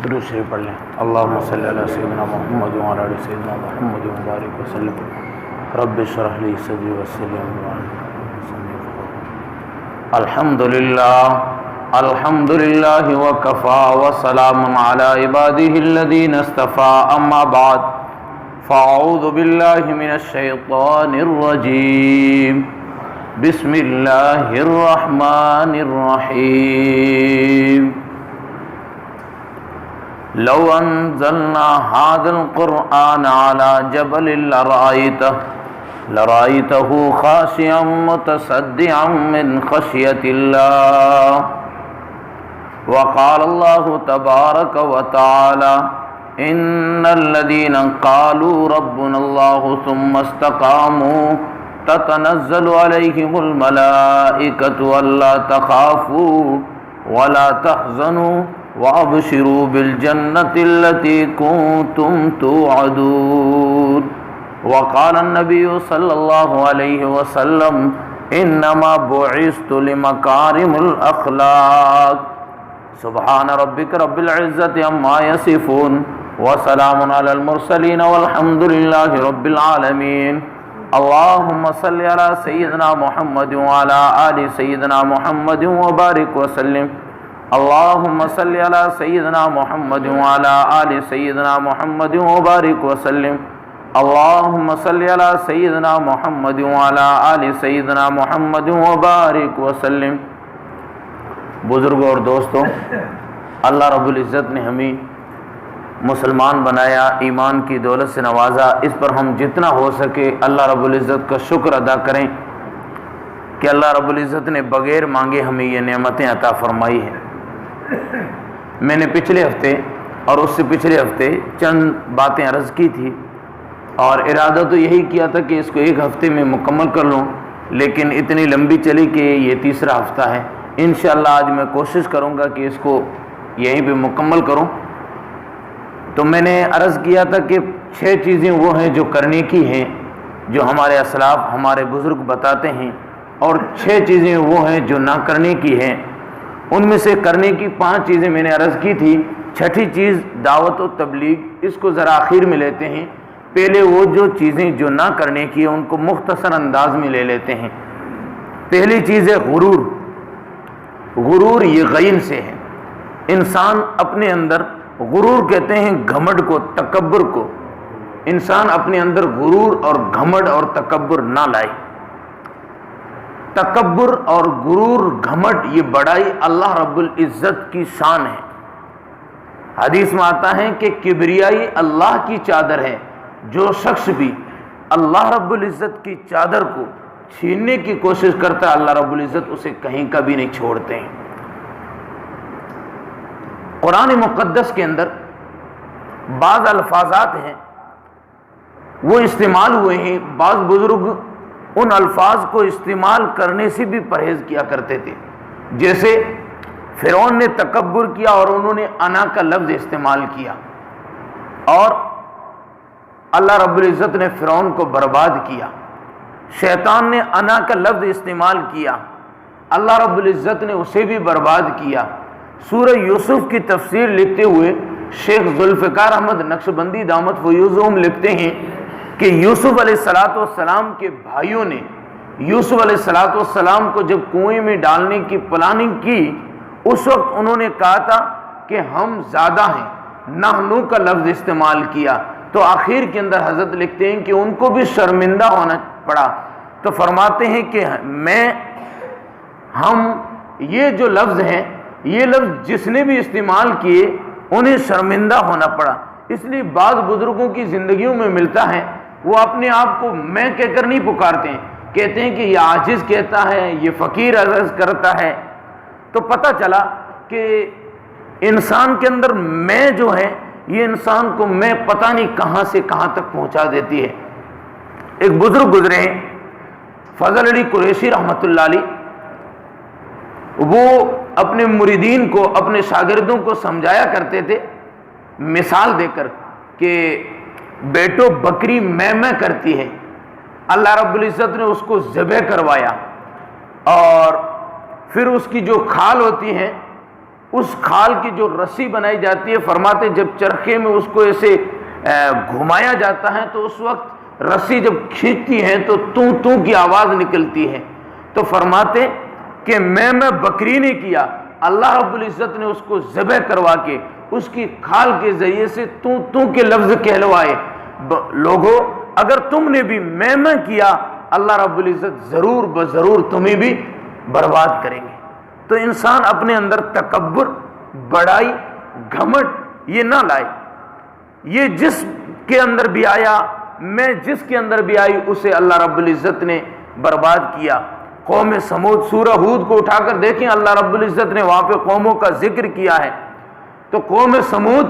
درود شریف پڑھ لیں۔ اللہم صلی علی سیدنا محمد وعلی آل سیدنا محمد وبارک وسلم۔ رب اشرح لی صدری ویسر لی امری الحمدللہ وکفا وسلام علی عبادہ الذین اصطفى، اما بعد فاعوذ باللہ من الشیطان الرجیم، بسم اللہ الرحمن الرحیم۔ لو انزلنا هذا القرآن على جبل لرأيته خاشعا متصدعا من خشية الله، وقال الله تبارك وتعالى إن الذين قالوا ربنا الله ثم استقاموا تتنزل عليهم الملائكة ألا تخافوا ولا تحزنوا وَأَبْشِرُوا بِالْجَنَّةِ الَّتِي كُنْتُمْ تُوعَدُونَ۔ وقال النبي صلى الله عليه وسلم إنما بعثت لمكارم الأخلاق۔ سبحان ربك رب العزة عما يصفون وسلام على المرسلين والحمد لله رب العالمين۔ اللهم صل على سيدنا محمد وعلى آل سيدنا محمد وبارك وسلم۔ اللهم صل على سيدنا محمد وعلى آل سيدنا محمد وبارك وسلم۔ اللهم صل على سيدنا محمد وعلى آل سيدنا محمد وبارك وسلم۔ بزرگوں اور دوستوں، اللہ رب العزت نے ہمیں مسلمان بنایا، ایمان کی دولت سے نوازا۔ اس پر ہم جتنا ہو سکے اللہ رب العزت کا شکر ادا کریں کہ اللہ رب العزت نے بغیر مانگے ہمیں یہ نعمتیں عطا فرمائی ہیں۔ میں نے پچھلے ہفتے اور اس سے پچھلے ہفتے چند باتیں عرض کی تھی، اور ارادہ تو یہی کیا تھا کہ اس کو ایک ہفتے میں مکمل کر لوں، لیکن اتنی لمبی چلی کہ یہ تیسرا ہفتہ ہے۔ انشاءاللہ آج میں کوشش کروں گا کہ اس کو یہیں پہ مکمل کروں۔ تو میں نے عرض کیا تھا کہ 6 چیزیں وہ ہیں جو کرنے کی ہیں، جو ہمارے اسلاف ہمارے بزرگ بتاتے ہیں، اور 6 چیزیں وہ ہیں جو نہ کرنے کی ہیں۔ ان میں سے کرنے کی 5 چیزیں میں نے عرض کی تھی۔ 6ٹھی چیز دعوت و تبلیغ، اس کو ذرا آخر میں لیتے ہیں۔ پہلے وہ جو چیزیں جو نہ کرنے کی ہیں ان کو مختصر انداز میں لے لیتے ہیں۔ پہلی چیز ہے غرور۔ غرور یہ غین سے ہے۔ انسان اپنے اندر غرور کہتے ہیں گھمنڈ کو، تکبر کو۔ انسان اپنے اندر غرور اور گھمنڈ اور تکبر نہ لائے۔ تکبر اور غرور، گھمنڈ، یہ بڑائی اللہ رب العزت کی شان ہے۔ حدیث میں آتا ہے کہ کبریائی اللہ کی چادر ہے۔ جو شخص بھی اللہ رب العزت کی چادر کو چھیننے کی کوشش کرتا ہے اللہ رب العزت اسے کہیں کبھی نہیں چھوڑتے ہیں۔ قرآن مقدس کے اندر بعض الفاظات ہیں وہ استعمال ہوئے ہیں، بعض بزرگ ان الفاظ کو استعمال کرنے سے بھی پرہیز کیا کرتے تھے۔ جیسے فرعون نے تکبر کیا اور انہوں نے انا کا لفظ استعمال کیا، اور اللہ رب العزت نے فرعون کو برباد کیا۔ شیطان نے انا کا لفظ استعمال کیا، اللہ رب العزت نے اسے بھی برباد کیا۔ سورہ یوسف کی تفسیر لکھتے ہوئے شیخ ذوالفقار احمد نقشبندی دامت فیوزہم لکھتے ہیں کہ یوسف علیہ السلام کے بھائیوں نے یوسف علیہ السلام کو جب کنویں میں ڈالنے کی پلاننگ کی، اس وقت انہوں نے کہا تھا کہ ہم زیادہ ہیں، نحنو کا لفظ استعمال کیا۔ تو آخر کے اندر حضرت لکھتے ہیں کہ ان کو بھی شرمندہ ہونا پڑا۔ تو فرماتے ہیں کہ ہم یہ جو لفظ ہیں، یہ لفظ جس نے بھی استعمال کیے انہیں شرمندہ ہونا پڑا۔ اس لیے بعض بزرگوں کی زندگیوں میں ملتا ہے وہ اپنے آپ کو میں کہہ کر نہیں پکارتے ہیں، کہتے ہیں کہ یہ عاجز کہتا ہے، یہ فقیر عرض کرتا ہے، تو پتہ چلا کہ انسان کے اندر میں جو ہے یہ انسان کو میں پتہ نہیں کہاں سے کہاں تک پہنچا دیتی ہے۔ ایک بزرگ گزرے ہیں فضل علی قریشی رحمۃ اللہ علیہ، وہ اپنے مریدین کو، اپنے شاگردوں کو سمجھایا کرتے تھے مثال دے کر کہ بیٹو بکری میں کرتی ہے، اللہ رب العزت نے اس کو ذبح کروایا اور پھر اس کی جو کھال ہوتی ہے، اس کھال کی جو رسی بنائی جاتی ہے، فرماتے جب چرخے میں اس کو ایسے گھمایا جاتا ہے تو اس وقت رسی جب کھینچتی ہے تو تو کی آواز نکلتی ہے، تو فرماتے کہ میں بکری نے کیا، اللہ رب العزت نے اس کو ذبح کروا کے اس کی کھال کے ذریعے سے تو کے لفظ کہلوائے۔ لوگو اگر تم نے بھی میں کیا، اللہ رب العزت ضرور بضرور تمہیں بھی برباد کریں گے۔ تو انسان اپنے اندر تکبر، بڑائی، گھمٹ یہ نہ لائے۔ یہ جس کے اندر بھی آیا، میں جس کے اندر بھی آئی، اسے اللہ رب العزت نے برباد کیا۔ قوم سمود، سورہ ہود کو اٹھا کر دیکھیں، اللہ رب العزت نے وہاں پہ قوموں کا ذکر کیا ہے۔ تو قوم سمود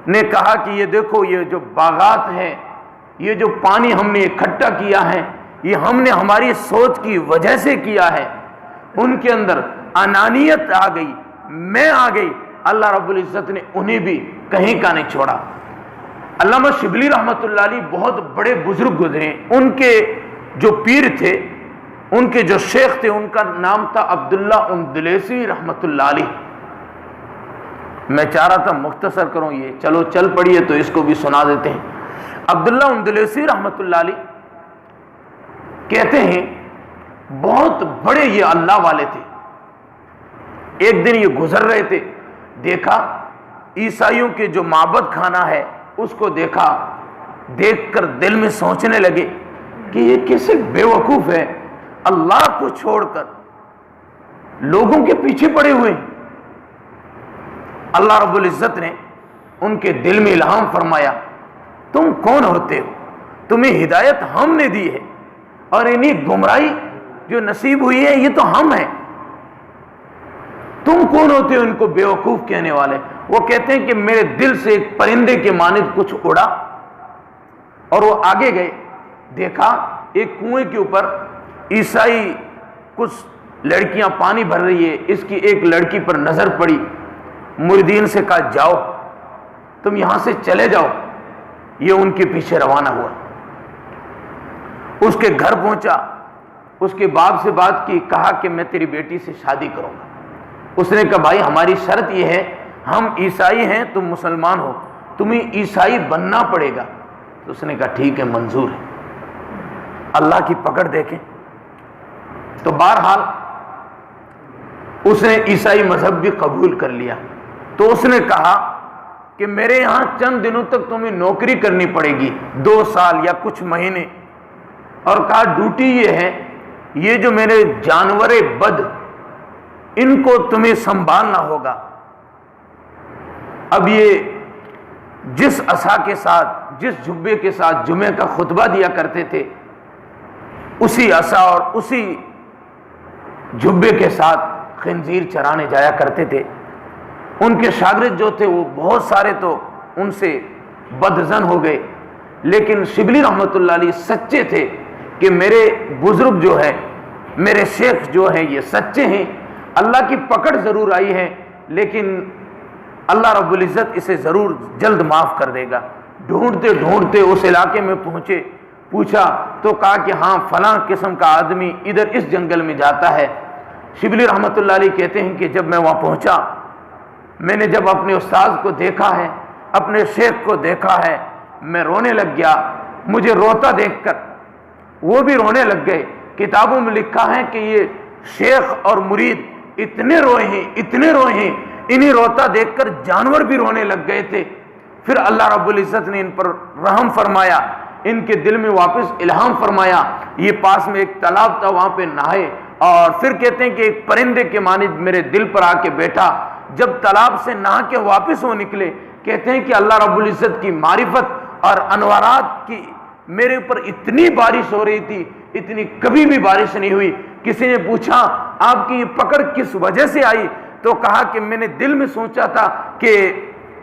نے کہا کہ یہ دیکھو یہ جو باغات ہیں، یہ جو پانی ہم نے اکٹھا کیا ہے، یہ ہم نے ہماری سوچ کی وجہ سے کیا ہے۔ ان کے اندر انانیت آ گئی، میں آ گئی، اللہ رب العزت نے انہیں بھی کہیں کا نہیں چھوڑا۔ علامہ شبلی رحمۃ اللہ علیہ بہت بڑے بزرگ گزرے، ان کے جو پیر تھے، ان کے جو شیخ تھے، ان کا نام تھا عبداللہ اندلیسی رحمۃ اللہ علیہ۔ میں چاہ رہا تھا مختصر کروں، یہ چلو چل پڑیے تو اس کو بھی سنا دیتے ہیں۔ عبداللہ اندلیسی رحمۃ اللہ علیہ کہتے ہیں بہت بڑے یہ اللہ والے تھے۔ ایک دن یہ گزر رہے تھے، دیکھا عیسائیوں کے جو معبد خانہ ہے اس کو دیکھا، دیکھ کر دل میں سوچنے لگے کہ یہ کیسے بے وقوف ہے، اللہ کو چھوڑ کر لوگوں کے پیچھے پڑے ہوئے ہیں۔ اللہ رب العزت نے ان کے دل میں الہام فرمایا، تم کون ہوتے ہو؟ تمہیں ہدایت ہم نے دی ہے اور انہیں گمراہی جو نصیب ہوئی ہے یہ تو ہم ہیں، تم کون ہوتے ہو ان کو بیوقوف کہنے والے؟ وہ کہتے ہیں کہ میرے دل سے ایک پرندے کے مانند کچھ اڑا اور وہ آگے گئے، دیکھا ایک کنویں کے اوپر عیسائی کچھ لڑکیاں پانی بھر رہی ہے، اس کی ایک لڑکی پر نظر پڑی، مریدین سے کہا جاؤ تم یہاں سے چلے جاؤ۔ یہ ان کے پیچھے روانہ ہوا، اس کے گھر پہنچا، اس کے باپ سے بات کی، کہا کہ میں تیری بیٹی سے شادی کروں گا۔ اس نے کہا بھائی ہماری شرط یہ ہے، ہم عیسائی ہیں تم مسلمان ہو، تمہیں عیسائی بننا پڑے گا۔ تو اس نے کہا ٹھیک ہے منظور ہے۔ اللہ کی پکڑ دیکھیں۔ تو بہرحال اس نے عیسائی مذہب بھی قبول کر لیا۔ تو اس نے کہا کہ میرے یہاں چند دنوں تک تمہیں نوکری کرنی پڑے گی، 2 سال یا کچھ مہینے، اور کہا ڈیوٹی یہ ہے، یہ جو میرے جانور بد ان کو تمہیں سنبھالنا ہوگا۔ اب یہ جس عصا کے ساتھ، جس جبے کے ساتھ جمعہ کا خطبہ دیا کرتے تھے، اسی عصا اور اسی جبے کے ساتھ خنزیر چرانے جایا کرتے تھے۔ ان کے شاگرد جو تھے وہ بہت سارے تو ان سے بدظن ہو گئے، لیکن شبلی رحمۃ اللہ علیہ سچے تھے کہ میرے بزرگ جو ہے، میرے شیخ جو ہیں یہ سچے ہیں، اللہ کی پکڑ ضرور آئی ہے لیکن اللہ رب العزت اسے ضرور جلد معاف کر دے گا۔ ڈھونڈتے ڈھونڈتے اس علاقے میں پہنچے، پوچھا تو کہا کہ ہاں فلاں قسم کا آدمی ادھر اس جنگل میں جاتا ہے۔ شبلی رحمۃ اللہ علیہ کہتے ہیں کہ جب میں وہاں پہنچا، میں نے جب اپنے استاد کو دیکھا ہے، اپنے شیخ کو دیکھا ہے، میں رونے لگ گیا۔ مجھے روتا دیکھ کر وہ بھی رونے لگ گئے۔ کتابوں میں لکھا ہے کہ یہ شیخ اور مرید اتنے روئے ہیں، اتنے روئے ہیں، انہیں روتا دیکھ کر جانور بھی رونے لگ گئے تھے۔ پھر اللہ رب العزت نے ان پر رحم فرمایا، ان کے دل میں واپس الہام فرمایا۔ یہ پاس میں ایک تالاب تھا، وہاں پہ نہائے، اور پھر کہتے ہیں کہ ایک پرندے کے مانند میرے دل پر آ کے بیٹھا۔ جب تالاب سے نہا کے واپس وہ نکلے، کہتے ہیں کہ اللہ رب العزت کی معرفت اور انوارات کی میرے اوپر اتنی بارش ہو رہی تھی، اتنی کبھی بھی بارش نہیں ہوئی۔ کسی نے پوچھا آپ کی یہ پکڑ کس وجہ سے آئی؟ تو کہا کہ میں نے دل میں سوچا تھا کہ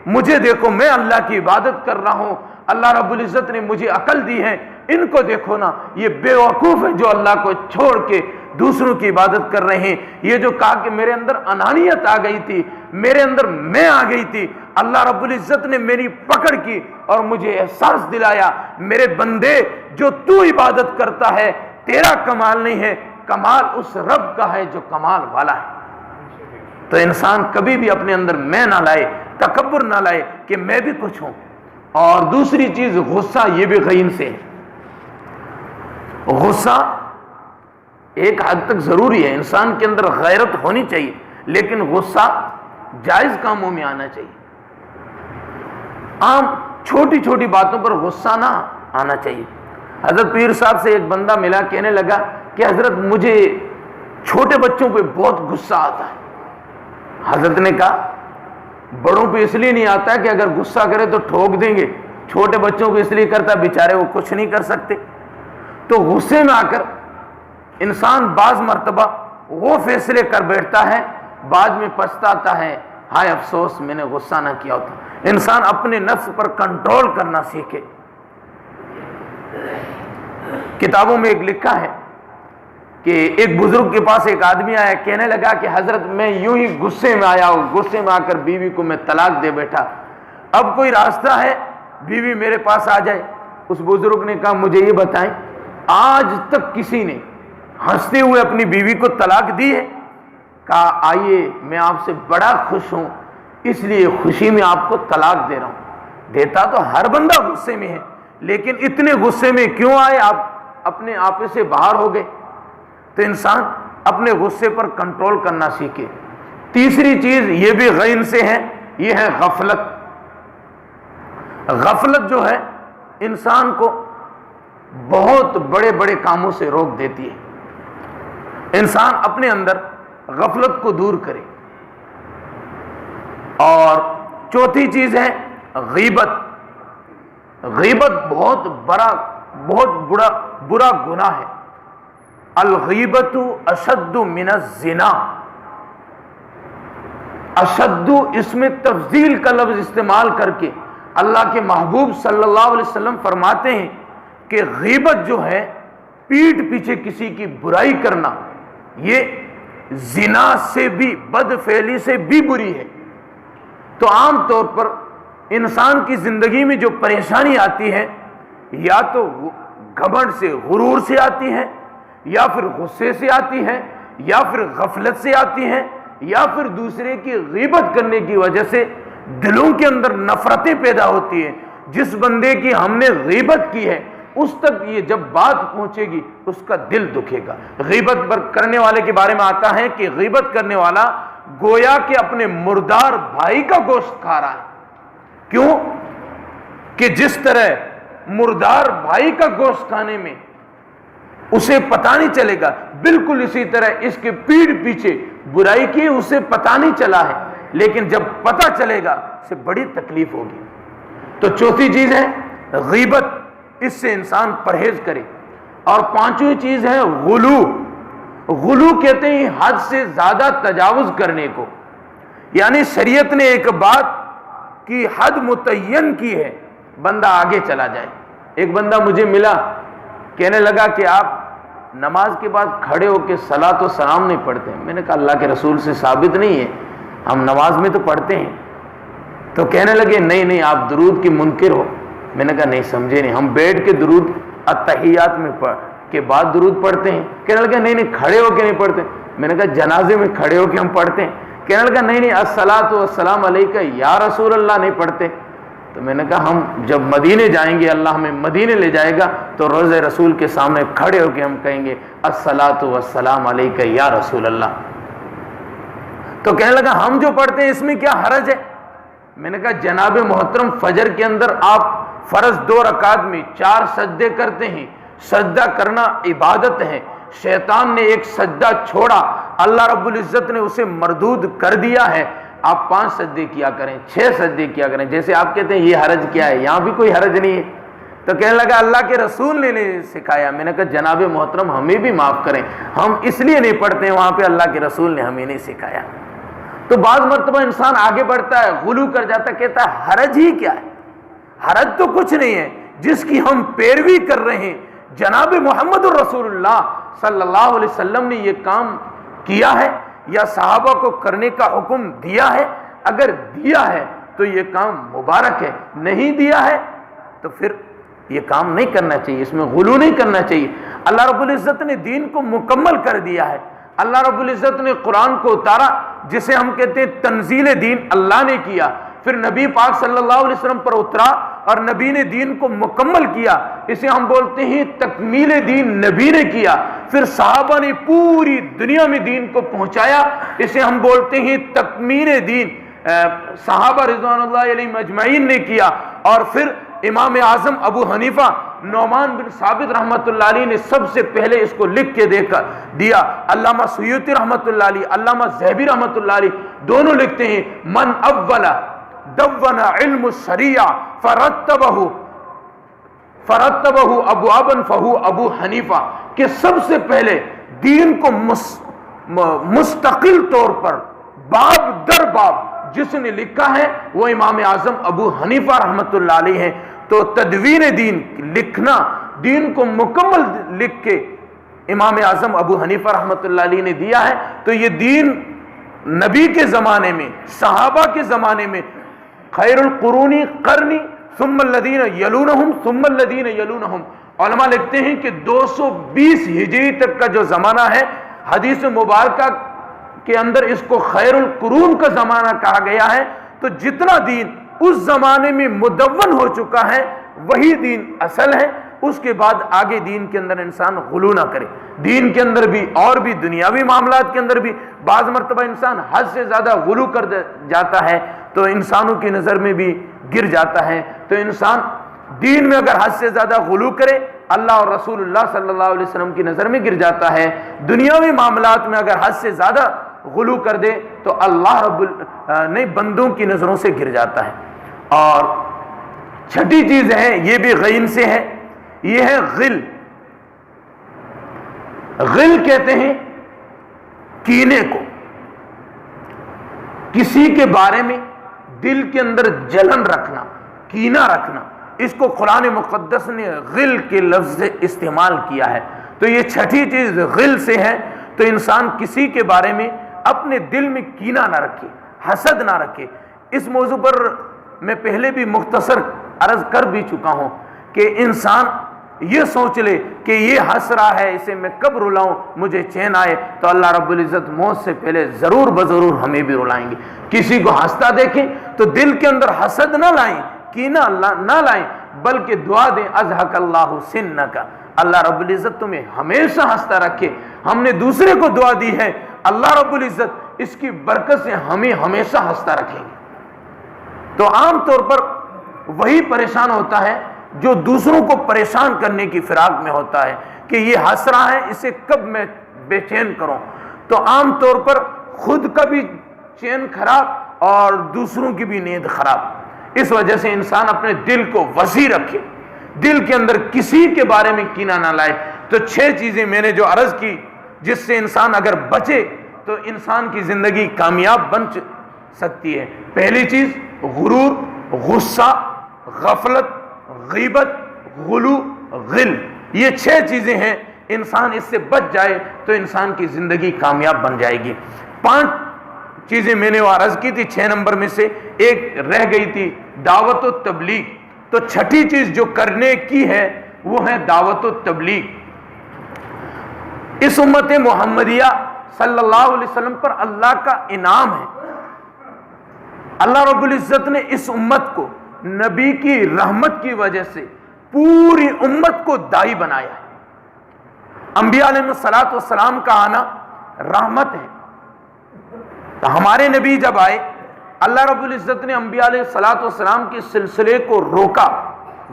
مجھے دیکھو، میں اللہ کی عبادت کر رہا ہوں، اللہ رب العزت نے مجھے عقل دی ہے، ان کو دیکھو نا، یہ بے وقوف ہے جو اللہ کو چھوڑ کے دوسروں کی عبادت کر رہے ہیں۔ یہ جو کہا کہ میرے اندر انانیت آ گئی تھی، میرے اندر میں آ گئی تھی، اللہ رب العزت نے میری پکڑ کی اور مجھے احساس دلایا، میرے بندے جو تو عبادت کرتا ہے تیرا کمال نہیں ہے، کمال اس رب کا ہے جو کمال والا ہے۔ تو انسان کبھی بھی اپنے اندر میں نہ لائے، تکبر نہ لائے کہ میں بھی کچھ ہوں۔ اور دوسری چیز غصہ، یہ بھی غین سے ہے۔ غصہ ایک حد تک ضروری ہے، انسان کے اندر غیرت ہونی چاہیے، لیکن غصہ جائز کاموں میں آنا چاہیے۔ عام چھوٹی چھوٹی باتوں پر غصہ نہ آنا چاہیے۔ حضرت پیر صاحب سے ایک بندہ ملا، کہنے لگا کہ حضرت مجھے چھوٹے بچوں پہ بہت غصہ آتا ہے۔ حضرت نے کہا بڑوں پہ اس لیے نہیں آتا ہے کہ اگر غصہ کرے تو ٹھوک دیں گے، چھوٹے بچوں کو اس لیے کرتا بیچارے وہ کچھ نہیں کر سکتے۔ تو غصے میں آ کر انسان بعض مرتبہ وہ فیصلے کر بیٹھتا ہے، بعد میں پچھتاتا ہے، ہائے افسوس میں نے غصہ نہ کیا ہوتا۔ انسان اپنے نفس پر کنٹرول کرنا سیکھے۔ کتابوں میں ایک لکھا ہے کہ ایک بزرگ کے پاس ایک آدمی آیا، کہنے لگا کہ حضرت میں یوں ہی غصے میں آیا ہوں، غصے میں آ کر بیوی کو میں طلاق دے بیٹھا، اب کوئی راستہ ہے بیوی میرے پاس آ جائے؟ اس بزرگ نے کہا مجھے یہ بتائیں، آج تک کسی نے ہنستے ہوئے اپنی بیوی کو طلاق دی ہے؟ کہا آئیے میں آپ سے بڑا خوش ہوں، اس لیے خوشی میں آپ کو طلاق دے رہا ہوں۔ دیتا تو ہر بندہ غصے میں ہے، لیکن اتنے غصے میں کیوں آئے؟ آپ اپنے آپے سے باہر ہو گئے۔ تو انسان اپنے غصے پر کنٹرول کرنا سیکھے۔ تیسری چیز یہ بھی غین سے ہے، یہ ہے غفلت۔ غفلت جو ہے انسان کو بہت بڑے بڑے کاموں سے روک دیتی ہے۔ انسان اپنے اندر غفلت کو دور کرے۔ اور چوتھی چیز ہے غیبت۔ غیبت بہت برا گناہ ہے۔ الغیبت اشد من الزنا۔ اشد اس میں تفضیل کا لفظ استعمال کر کے اللہ کے محبوب صلی اللہ علیہ وسلم فرماتے ہیں کہ غیبت جو ہے، پیٹھ پیچھے کسی کی برائی کرنا، یہ زنا سے بھی، بد فعلی سے بھی بری ہے۔ تو عام طور پر انسان کی زندگی میں جو پریشانی آتی ہے، یا تو گھمنڈ سے، غرور سے آتی ہے، یا پھر غصے سے آتی ہے، یا پھر غفلت سے آتی ہے، یا پھر دوسرے کی غیبت کرنے کی وجہ سے دلوں کے اندر نفرتیں پیدا ہوتی ہیں۔ جس بندے کی ہم نے غیبت کی ہے اس تک یہ جب بات پہنچے گی اس کا دل دکھے گا۔ غیبت کرنے والے کے بارے میں آتا ہے کہ غیبت کرنے والا گویا کہ اپنے مردار بھائی کا گوشت کھا رہا ہے۔ کیوں؟ کہ جس طرح مردار بھائی کا گوشت کھانے میں اسے پتہ نہیں چلے گا، بالکل اسی طرح اس کے پیٹھ پیچھے برائی کی اسے پتہ نہیں چلا ہے، لیکن جب پتہ چلے گا اسے بڑی تکلیف ہوگی۔ تو چوتھی چیز ہے غیبت، اس سے انسان پرہیز کرے۔ اور پانچویں چیز ہے غلو۔ غلو کہتے ہیں حد سے زیادہ تجاوز کرنے کو، یعنی شریعت نے ایک بات کی حد متعین کی ہے، بندہ آگے چلا جائے۔ ایک بندہ مجھے ملا، کہنے لگا کہ آپ نماز کے بعد کھڑے ہو کے صلاۃ و سلام نہیں پڑھتے ہیں۔ میں نے کہا اللہ کے رسول سے ثابت نہیں ہے، ہم نماز میں تو پڑھتے ہیں۔ تو کہنے لگے نہیں آپ درود کی منکر ہو۔ میں نے کہا نہیں سمجھے نہیں، ہم بیٹھ کے درود التحیات میں کے بعد درود پڑھتے ہیں۔ کہنے لگا نہیں کھڑے ہو کے نہیں پڑھتے۔ میں نے کہا جنازے میں کھڑے ہو کے ہم پڑھتے ہیں۔ کہنے لگا نہیں الصلاۃ والسلام علیکہ یا رسول اللہ نہیں پڑھتے۔ تو میں نے کہا ہم جب مدینے جائیں گے، اللہ ہمیں مدینے لے جائے گا تو روضہ رسول کے سامنے کھڑے ہو کے ہم کہیں گے الصلاۃ والسلام علیکہ یا رسول اللہ۔ تو کہنے لگا ہم جو پڑھتے ہیں اس میں کیا حرج ہے؟ میں نے کہا جناب محترم فجر کے اندر آپ فرض 2 رکعت میں 4 سجدے کرتے ہیں، سجدہ کرنا عبادت ہے۔ شیطان نے ایک سجدہ چھوڑا، اللہ رب العزت نے اسے مردود کر دیا ہے۔ آپ 5 سجدے کیا کریں، 6 سجدے کیا کریں۔ جیسے آپ کہتے ہیں یہ حرج کیا ہے، یہاں بھی کوئی حرج نہیں ہے۔ تو کہنے لگا اللہ کے رسول نے نہیں سکھایا۔ میں نے کہا جناب محترم ہمیں بھی معاف کریں، ہم اس لیے نہیں پڑھتے ہیں وہاں پہ اللہ کے رسول نے ہمیں نہیں سکھایا۔ تو بعض مرتبہ انسان آگے بڑھتا ہے، غلو کر جاتا ہے، کہتا ہے حرج ہی کیا ہے، حرج تو کچھ نہیں ہے، جس کی ہم پیروی کر رہے ہیں جناب محمد الرسول اللہ صلی اللہ علیہ وسلم نے یہ کام کیا ہے یا صحابہ کو کرنے کا حکم دیا ہے، اگر دیا ہے تو یہ کام مبارک ہے، نہیں دیا ہے تو پھر یہ کام نہیں کرنا چاہیے، اس میں غلو نہیں کرنا چاہیے۔ اللہ رب العزت نے دین کو مکمل کر دیا ہے، اللہ رب العزت نے قرآن کو اتارا جسے ہم کہتے ہیں تنزیل دین اللہ نے کیا، پھر نبی پاک صلی اللہ علیہ وسلم پر اترا اور نبی نے دین کو مکمل کیا، اسے ہم بولتے ہیں تکمیل دین نبی نے کیا، پھر صحابہ نے پوری دنیا میں دین کو پہنچایا، اسے ہم بولتے ہیں تکمیل دین صحابہ رضوان اللہ علیہم اجمعین نے کیا، اور پھر امام اعظم ابو حنیفہ نعمان بن ثابت رحمۃ اللہ علیہ نے سب سے پہلے اس کو لکھ کے دیا، علامہ سیوطی رحمۃ اللہ علیہ، علامہ ذہبی رحمۃ اللہ علیہ دونوں لکھتے ہیں من اول دون علم الشریعہ فرتبہ ابوابا فہو ابو حنیفہ، کہ سب سے پہلے دین کو مستقل طور پر باب در باب جس نے لکھا ہے وہ امام اعظم ابو حنیفہ رحمۃ اللہ علیہ ہیں۔ تو تدوین دین لکھنا، دین کو مکمل لکھ کے امام اعظم ابو حنیفہ رحمۃ اللہ علیہ نے دیا ہے۔ تو یہ دین نبی کے زمانے میں، صحابہ کے زمانے میں، خیر القرون قرنی ثم الذین یلونہم ثم الذین یلونہم، علماء لکھتے ہیں کہ 220 ہجری تک کا جو زمانہ ہے، حدیث مبارکہ کے اندر اس کو خیر القرون کا زمانہ کہا گیا ہے۔ تو جتنا دین اس زمانے میں مدون ہو چکا ہے وہی دین اصل ہے، اس کے بعد آگے دین کے اندر انسان غلو نہ کرے۔ دین کے اندر بھی اور بھی دنیاوی معاملات کے اندر بھی بعض مرتبہ انسان حد سے زیادہ غلو کر جاتا ہے تو انسانوں کی نظر میں بھی گر جاتا ہے۔ تو انسان دین میں اگر حد سے زیادہ غلو کرے اللہ اور رسول اللہ صلی اللہ علیہ وسلم کی نظر میں گر جاتا ہے، دنیاوی معاملات میں اگر حد سے زیادہ غلو کر دے تو اللہ نہیں بندوں کی نظروں سے گر جاتا ہے۔ اور چھٹی چیز ہے، یہ بھی غین سے ہے، یہ ہے غل۔ غل کہتے ہیں کینے کو، کسی کے بارے میں دل کے اندر جلن رکھنا، کینہ رکھنا، اس کو قرآن مقدس نے غل کے لفظ سے استعمال کیا ہے۔ تو یہ چھٹی چیز غل سے ہے۔ تو انسان کسی کے بارے میں اپنے دل میں کینہ نہ رکھے، حسد نہ رکھے۔ اس موضوع پر میں پہلے بھی مختصر عرض کر بھی چکا ہوں کہ انسان یہ سوچ لے کہ یہ ہنس رہا ہے، اسے میں کب رلاؤں مجھے چین آئے، تو اللہ رب العزت موت سے پہلے ضرور بضرور ہمیں بھی رلائیں گے۔ کسی کو ہنستا دیکھیں تو دل کے اندر حسد نہ لائیں، کینہ نہ لائیں، بلکہ دعا دیں اضحک اللہ سنک، اللہ رب العزت تمہیں ہمیشہ ہنستا رکھے۔ ہم نے دوسرے کو دعا دی ہے، اللہ رب العزت اس کی برکت سے ہمیں ہمیشہ ہنستا رکھیں گے۔ تو عام طور پر وہی پریشان ہوتا ہے جو دوسروں کو پریشان کرنے کی فراق میں ہوتا ہے کہ یہ ہنس رہا ہے، اسے کب میں بے چین کروں۔ تو عام طور پر خود کا بھی چین خراب اور دوسروں کی بھی نیند خراب۔ اس وجہ سے انسان اپنے دل کو وسیع رکھے، دل کے اندر کسی کے بارے میں کینہ نہ لائے۔ تو 6 چیزیں میں نے جو عرض کی جس سے انسان اگر بچے تو انسان کی زندگی کامیاب بن سکتی ہے۔ پہلی چیز غرور، غصہ، غفلت، غیبت، غلو، غل، یہ 6 چیزیں ہیں، انسان اس سے بچ جائے تو انسان کی زندگی کامیاب بن جائے گی۔ 5 چیزیں میں نے وہ عرض کی تھی، 6 نمبر میں سے ایک رہ گئی تھی، دعوت و تبلیغ۔ تو چھٹی چیز جو کرنے کی ہے وہ ہے دعوت و تبلیغ۔ اس امت محمدیہ صلی اللہ علیہ وسلم پر اللہ کا انعام ہے، اللہ رب العزت نے اس امت کو نبی کی رحمت کی وجہ سے پوری امت کو داعی بنایا ہے۔ انبیاء علیہ السلام کا آنا رحمت ہے۔ تو ہمارے نبی جب آئے اللہ رب العزت نے انبیاء علیہ السلام کے سلسلے کو روکا،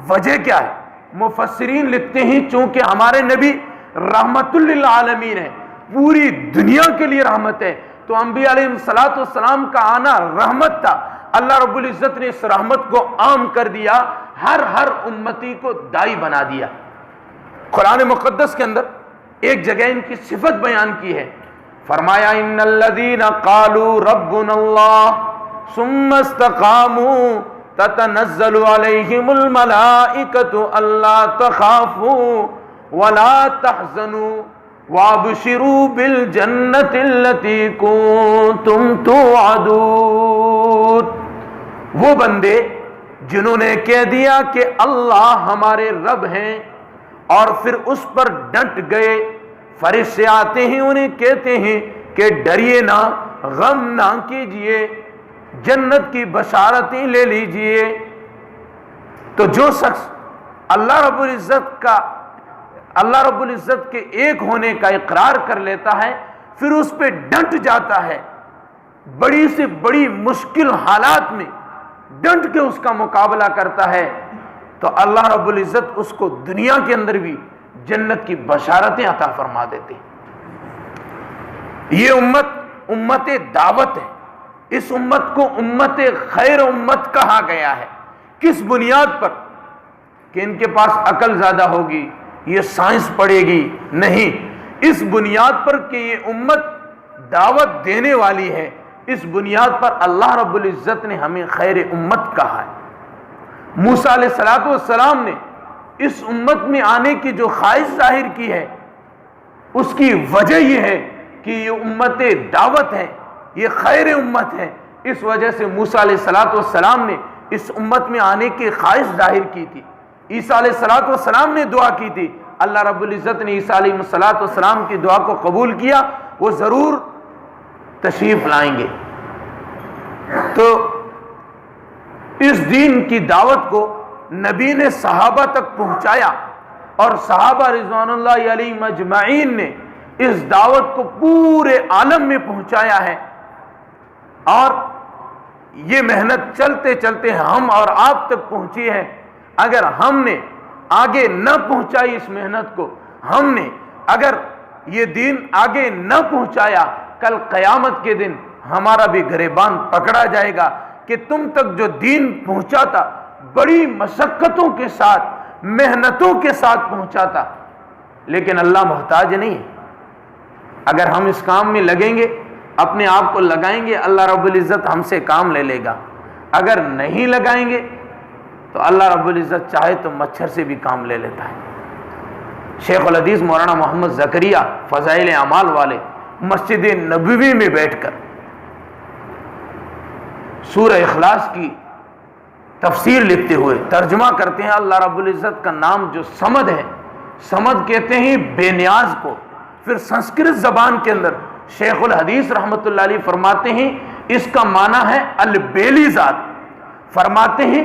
وجہ کیا ہے؟ مفسرین لکھتے ہیں چونکہ ہمارے نبی رحمت للعالمین ہے، پوری دنیا کے لیے رحمت ہے، تو انبیاء علیہ السلام کا آنا رحمت تھا۔ اللہ رب العزت نے اس رحمت کو عام کر دیا، ہر امتی کو دائی بنا دیا۔ قرآن مقدس کے اندر ایک جگہ ان کی صفت بیان کی ہے، فرمایا ان الذین قالوا ربنا اللہ ثم استقاموا تتنزل علیہم الملائکۃ الا تخافوا ولا تحزنوا وابشروا بالجنۃ التی کنتم توعدون۔ وہ بندے جنہوں نے کہہ دیا کہ اللہ ہمارے رب ہیں اور پھر اس پر ڈٹ گئے، فرشتے آتے ہیں انہیں کہتے ہیں کہ ڈریے نہ، غم نہ کیجئے، جنت کی بشارتیں لے لیجئے۔ تو جو شخص اللہ رب العزت کے ایک ہونے کا اقرار کر لیتا ہے، پھر اس پہ ڈٹ جاتا ہے، بڑی سے بڑی مشکل حالات میں ڈٹ کے اس کا مقابلہ کرتا ہے، تو اللہ رب العزت اس کو دنیا کے اندر بھی جنت کی بشارتیں عطا فرما دیتے ہیں۔ یہ امت دعوت ہے۔ اس امت کو امت خیر امت کہا گیا ہے۔ کس بنیاد پر؟ کہ ان کے پاس عقل زیادہ ہوگی، یہ سائنس پڑھے گی، نہیں، اس بنیاد پر کہ یہ امت دعوت دینے والی ہے، اس بنیاد پر اللہ رب العزت نے ہمیں خیر امت کہا ہے۔ موسیٰ علیہ السلام نے اس امت میں آنے کی جو خواہش ظاہر کی ہے، اس کی وجہ یہ ہے کہ یہ امت دعوت ہے، یہ خیر امت ہے۔ اس وجہ سے موسیٰ علیہ السلام نے اس امت میں آنے کی خواہش ظاہر کی تھی۔ عیسیٰ علیہ السلام نے دعا کی تھی، اللہ رب العزت نے عیسیٰ علیہ السلام کی دعا کو قبول کیا، وہ ضرور تشریف لائیں گے۔ تو اس دین کی دعوت کو نبی نے صحابہ تک پہنچایا، اور صحابہ رضوان اللہ علیہم اجمعین نے اس دعوت کو پورے عالم میں پہنچایا ہے۔ اور یہ محنت چلتے چلتے ہم اور آپ تک پہنچی ہے۔ اگر ہم نے آگے نہ پہنچائی اس محنت کو، ہم نے اگر یہ دین آگے نہ پہنچایا، کل قیامت کے دن ہمارا بھی گریبان پکڑا جائے گا کہ تم تک جو دین پہنچا تھا بڑی مشقتوں کے ساتھ، محنتوں کے ساتھ پہنچا تھا، لیکن اللہ محتاج نہیں ہے۔ اگر ہم اس کام میں لگیں گے، اپنے آپ کو لگائیں گے، اللہ رب العزت ہم سے کام لے لے گا۔ اگر نہیں لگائیں گے تو اللہ رب العزت چاہے تو مچھر سے بھی کام لے لیتا ہے۔ شیخ الحدیث مولانا محمد زکریا فضائل اعمال والے مسجد نبوی میں بیٹھ کر سورہ اخلاص کی تفسیر لکھتے ہوئے ترجمہ کرتے ہیں، اللہ رب العزت کا نام جو صمد ہے، صمد کہتے ہیں بے نیاز کو۔ پھر سنسکرت زبان کے اندر شیخ الحدیث رحمت اللہ علیہ فرماتے ہیں اس کا معنی ہے البیلی ذات۔ فرماتے ہیں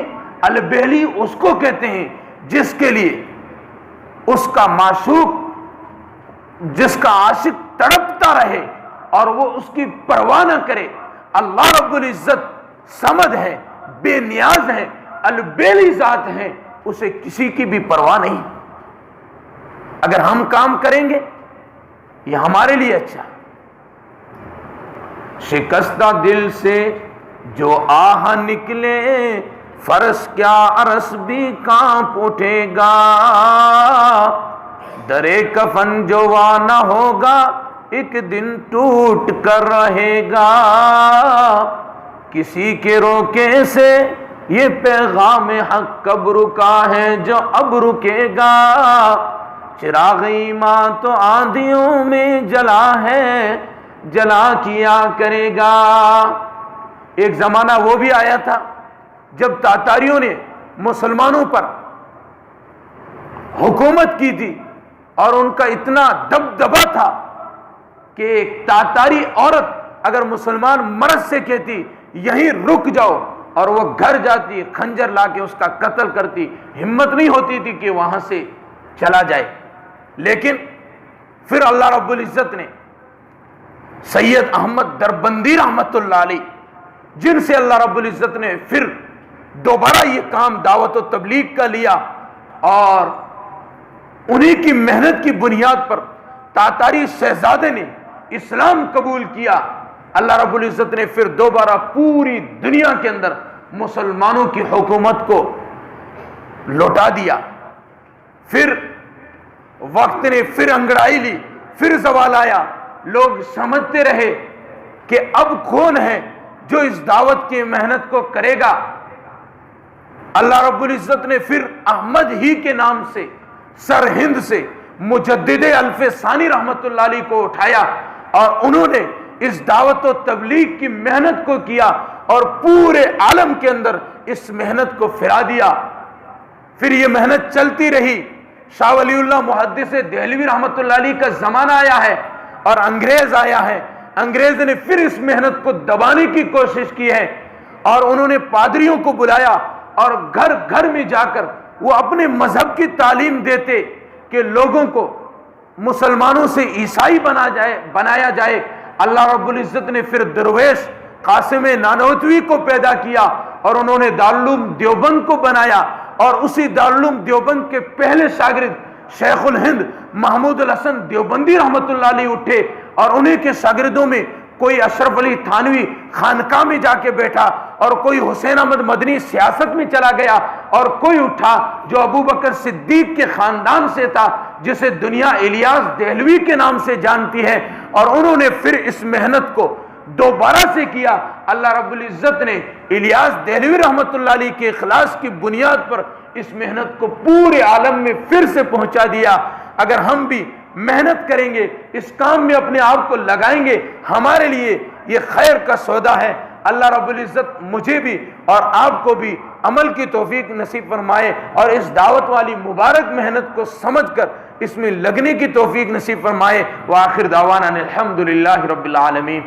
البیلی اس کو کہتے ہیں جس کے لیے اس کا معشوق، جس کا عاشق تڑپتا رہے اور وہ اس کی پرواہ نہ کرے۔ اللہ رب العزت صمد ہے، بے نیاز ہے، البیلی ذات ہے، اسے کسی کی بھی پرواہ نہیں۔ اگر ہم کام کریں گے یہ ہمارے لیے اچھا۔ شکستہ دل سے جو آہ نکلے، فرش کیا عرش بھی کانپ اٹھے گا۔ درے کفن جو نہ ہوگا ایک دن ٹوٹ کر رہے گا۔ کسی کے روکے سے یہ پیغام حق کب رکا ہے جو اب رکے گا۔ چراغ ایمان تو آندھیوں میں جلا ہے، جلا کیا کرے گا۔ ایک زمانہ وہ بھی آیا تھا جب تاتاریوں نے مسلمانوں پر حکومت کی تھی، اور ان کا اتنا دبدبا تھا کہ ایک تاتاری عورت اگر مسلمان مرد سے کہتی یہیں رک جاؤ، اور وہ گھر جاتی، خنجر لا کے اس کا قتل کرتی، ہمت نہیں ہوتی تھی کہ وہاں سے چلا جائے۔ لیکن پھر اللہ رب العزت نے سید احمد دربندی رحمت اللہ علیہ، جن سے اللہ رب العزت نے پھر دوبارہ یہ کام دعوت و تبلیغ کا لیا، اور انہی کی محنت کی بنیاد پر تاتاری شہزادے نے اسلام قبول کیا۔ اللہ رب العزت نے پھر دوبارہ پوری دنیا کے اندر مسلمانوں کی حکومت کو لوٹا دیا۔ پھر وقت نے پھر انگڑائی لی، پھر زوال آیا، لوگ سمجھتے رہے کہ اب کون ہے جو اس دعوت کی محنت کو کرے گا۔ اللہ رب العزت نے پھر احمد ہی کے نام سے سرہند سے مجدد الف ثانی رحمت اللہ علیہ کو اٹھایا، اور انہوں نے اس دعوت و تبلیغ کی محنت کو کیا اور پورے عالم کے اندر اس محنت کو پھیلا دیا۔ پھر یہ محنت چلتی رہی۔ شاہ ولی اللہ محدث دہلوی رحمت اللہ علیہ کا زمانہ آیا ہے اور انگریز آیا ہے۔ انگریز نے پھر اس محنت کو دبانے کی کوشش کی ہے، اور انہوں نے پادریوں کو بلایا اور گھر گھر میں جا کر وہ اپنے مذہب کی تعلیم دیتے کہ لوگوں کو مسلمانوں سے عیسائی بنایا جائے۔ اللہ رب العزت نے پھر درویش قاسم نانوتوی کو پیدا کیا، اور انہوں نے دارالعلوم دیوبند کو بنایا، اور اسی دارالعلوم دیوبند کے پہلے شاگرد شیخ الہند محمود الحسن دیوبندی رحمت اللہ علیہ اٹھے، اور انہیں کے شاگردوں میں کوئی اشرف علی تھانوی خانقاہ میں جا کے بیٹھا، اور کوئی حسین احمد مدنی سیاست میں چلا گیا، اور کوئی اٹھا جو ابو بکر صدیق کے خاندان سے تھا، جسے دنیا الیاس دہلوی کے نام سے جانتی ہے، اور انہوں نے پھر اس محنت کو دوبارہ سے کیا۔ اللہ رب العزت نے الیاس دہلوی رحمت اللہ علیہ کے اخلاص کی بنیاد پر اس محنت کو پورے عالم میں پھر سے پہنچا دیا۔ اگر ہم بھی محنت کریں گے، اس کام میں اپنے آپ کو لگائیں گے، ہمارے لیے یہ خیر کا سودا ہے۔ اللہ رب العزت مجھے بھی اور آپ کو بھی عمل کی توفیق نصیب فرمائے، اور اس دعوت والی مبارک محنت کو سمجھ کر اس میں لگنے کی توفیق نصیب فرمائے۔ وآخر دعوانا الحمدللہ رب العالمین۔